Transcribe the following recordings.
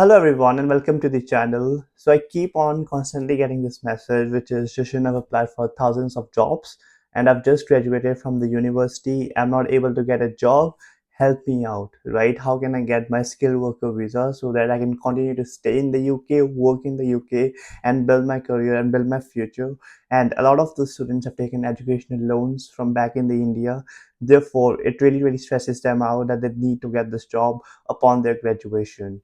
Hello everyone and welcome to the channel. So I keep on constantly getting this message which is Shushan, I've applied for thousands of jobs and I've just graduated from the university. I'm not able to get a job. Help me out, right? How can I get my skilled worker visa so that I can continue to stay in the UK, work in the UK and build my career and build my future? And a lot of the students have taken educational loans from back in the India. Therefore, it really stresses them out that they need to get this job upon their graduation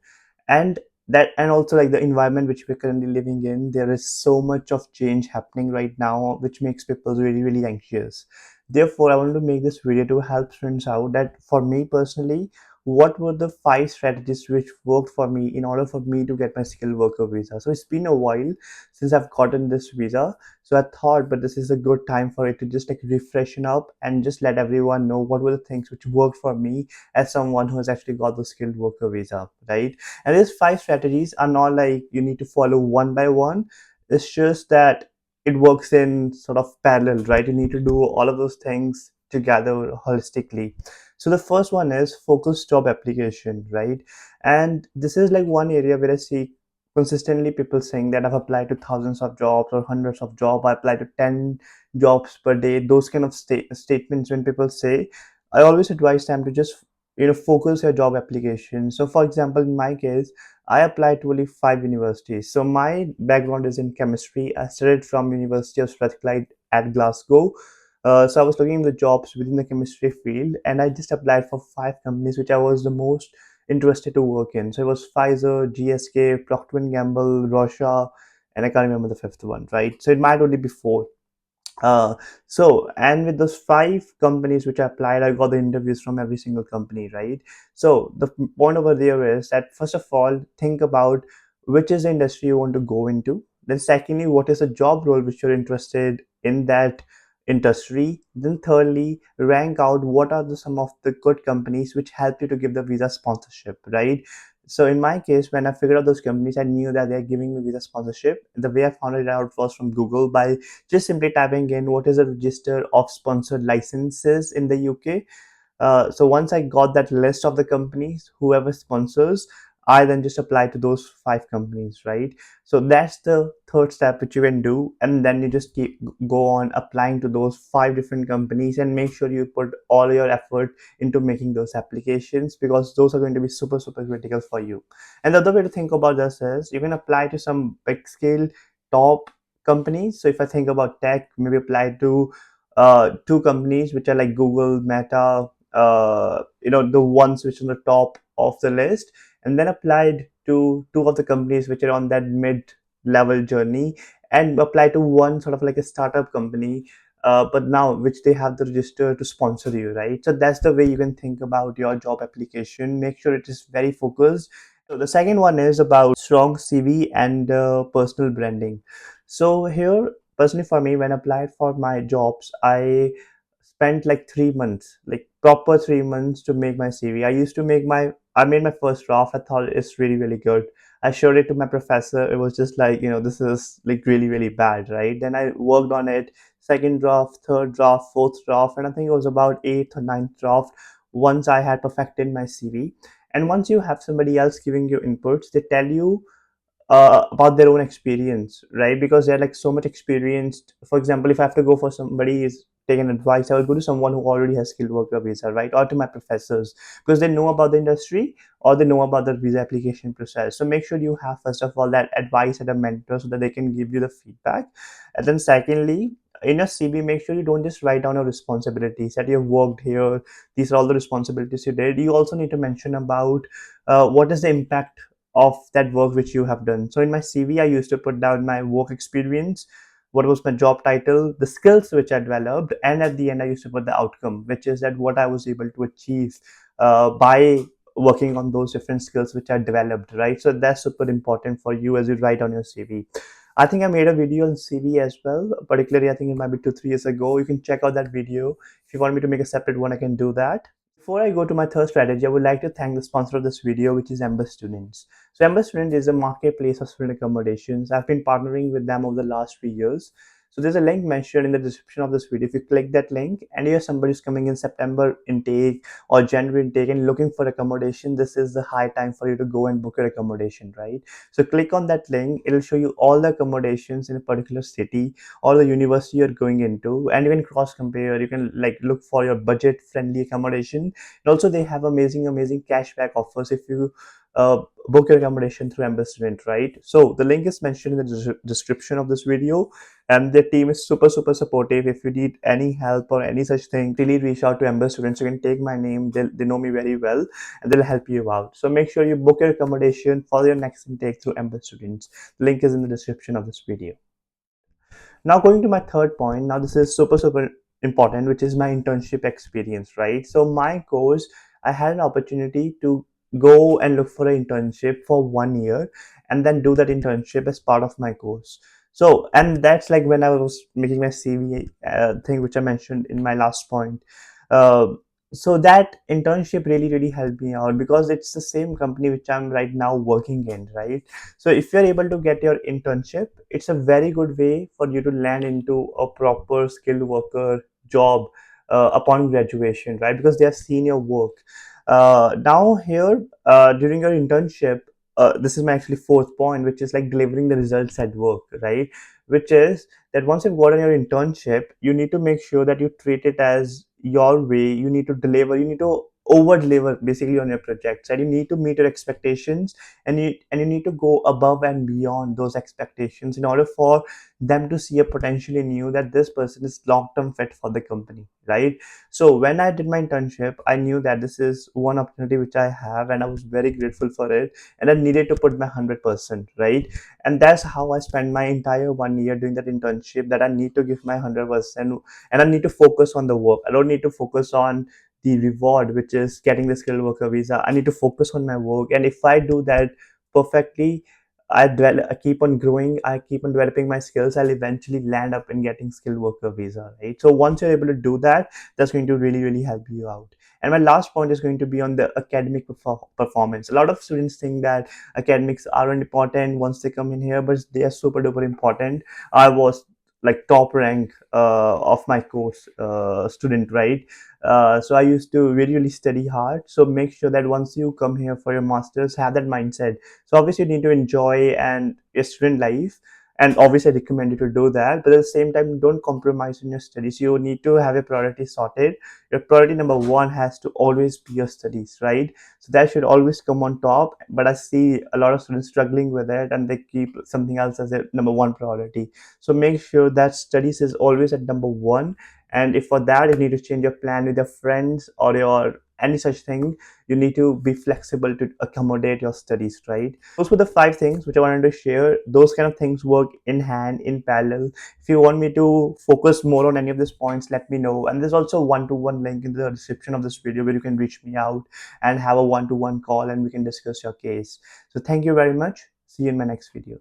and and also like the environment which we're currently living in, there is so much of change happening right now which makes people really anxious. Therefore, I wanted to make this video to help students out that for me personally, what were the 5 strategies which worked for me in order for me to get my skilled worker visa. So it's been a while since I've gotten this visa, so I thought, but this is a good time for it to just like refreshen up and just let everyone know what were the things which worked for me as someone who has actually got the skilled worker visa, right? And these 5 strategies are not like you need to follow one by one. It's just that it works in sort of parallel, right? You need to do all of those things together holistically. So the first one is focus job application, right? And this is like one area where I see consistently people saying that I've applied to thousands of jobs or hundreds of jobs. I apply to 10 jobs per day. Those kind of statements when people say, I always advise them to just focus your job application. So for example, in my case, I applied to only 5 universities. So my background is in chemistry. I studied from University of Strathclyde at Glasgow. So I was looking at the jobs within the chemistry field, and I just applied for 5 companies which I was the most interested to work in. So it was Pfizer, GSK, Procter and Gamble, Russia, and I can't remember the fifth one, right? So it might only be four. And with those 5 companies which I applied, I got the interviews from every single company, right? So the point over there is that first of all, think about which is the industry you want to go into. Then secondly, what is the job role which you're interested in that industry. Then thirdly, rank out what are some of the good companies which help you to give the visa sponsorship, right? So in my case, when I figured out those companies, I knew that they're giving me visa sponsorship. The way I found it out was from Google by just simply typing in what is a register of sponsored licenses in the UK. So once I got that list of the companies, whoever sponsors, I then just apply to those 5 companies, right? So that's the third step which you can do, and then you just keep go on applying to those 5 different companies and make sure you put all your effort into making those applications because those are going to be super critical for you. And the other way to think about this is you can apply to some big scale top companies. So if I think about tech, maybe apply to 2 companies which are like Google, Meta, the ones which are on the top of the list, and then applied to 2 of the companies which are on that mid level journey, and apply to one sort of like a startup company, but now which they have the register to sponsor you, right? So that's the way you can think about your job application. Make sure it is very focused. So the second one is about strong CV and personal branding. So here, personally for me, when I applied for my jobs, I spent like 3 months, like proper 3 months to make my CV. I made my first draft. I thought it's really good. I showed it to my professor. It was just like, this is like really bad, right? Then I worked on it, second draft, third draft, fourth draft, and I think it was about eighth or ninth draft once I had perfected my CV. And once you have somebody else giving you inputs, they tell you about their own experience, right? Because they're like so much experienced. For example, if I have to go for somebody is taking advice, I will go to someone who already has skilled worker visa, right? Or to my professors because they know about the industry or they know about the visa application process. So make sure you have first of all that advice and a mentor so that they can give you the feedback. And then secondly, in a CV, make sure you don't just write down your responsibilities that you've worked here. These are all the responsibilities you did. You also need to mention about what is the impact of that work which you have done. So in my CV, I used to put down my work experience, what was my job title, the skills which I developed, and at the end, I used to put the outcome, which is that what I was able to achieve by working on those different skills which I developed, right? So that's super important for you as you write on your CV. I think I made a video on CV as well, particularly I think it might be 2, 3 years ago. You can check out that video. If you want me to make a separate one, I can do that. Before I go to my third strategy, I would like to thank the sponsor of this video, which is Ember Students. So Ember Students is a marketplace of student accommodations. I've been partnering with them over the last 3 years. So there's a link mentioned in the description of this video. If you click that link and you're somebody who's coming in September intake or January intake and looking for accommodation, this is the high time for you to go and book your accommodation, right? So click on that link. It'll show you all the accommodations in a particular city or the university you're going into, and you can cross compare. You can like look for your budget friendly accommodation. And also they have amazing cashback offers if you uh, book your accommodation through Student, right? So the link is mentioned in the description of this video, and their team is super supportive. If you need any help or any such thing, really reach out to Students. You can take my name. They know me very well, and they'll help you out. So make sure you book your accommodation for your next intake through Students. The link is in the description of this video. Now going to my third point. Now this is super important, which is my internship experience, right? So my course, I had an opportunity to go and look for an internship for 1 year and then do that internship as part of my course. So, and that's like when I was making my CV thing, which I mentioned in my last point. Uh, so that internship really helped me out because it's the same company which I'm right now working in, right? So if you're able to get your internship, it's a very good way for you to land into a proper skilled worker job upon graduation, right? Because they have seen your work. Now here, during your internship, this is my actually fourth point, which is like delivering the results at work, right? Which is that once you've gotten your internship, you need to make sure that you treat it as your way. You need to deliver. You need to over deliver basically on your projects, and you need to meet your expectations, and you need to go above and beyond those expectations in order for them to see a potential in you, that this person is long term fit for the company, right? So when I did my internship, I knew that this is one opportunity which I have, and I was very grateful for it, and I needed to put my 100%, right? And that's how I spent my entire 1 year doing that internship, that I need to give my 100%, and I need to focus on the work. I don't need to focus on the reward, which is getting the skilled worker visa. I need to focus on my work, and if I do that perfectly, I keep on growing, I keep on developing my skills, I'll eventually land up in getting skilled worker visa, right? So once you're able to do that, that's going to really help you out. And my last point is going to be on the academic performance. A lot of students think that academics aren't important once they come in here, but they are super duper important. I was like top rank of my course student, right? So I used to really study hard. So make sure that once you come here for your masters, have that mindset. So obviously you need to enjoy and your student life, and obviously I recommend you to do that. But at the same time, don't compromise in your studies. You need to have your priority sorted. Your priority number one has to always be your studies, right? So that should always come on top. But I see a lot of students struggling with it, and they keep something else as their number one priority. So make sure that studies is always at number one. And if for that you need to change your plan with your friends or your any such thing, you need to be flexible to accommodate your studies, right? Those were the 5 things which I wanted to share. Those kind of things work in hand, in parallel. If you want me to focus more on any of these points, let me know. And there's also a one-to-one link in the description of this video where you can reach me out and have a one-to-one call, and we can discuss your case. So thank you very much. See you in my next video.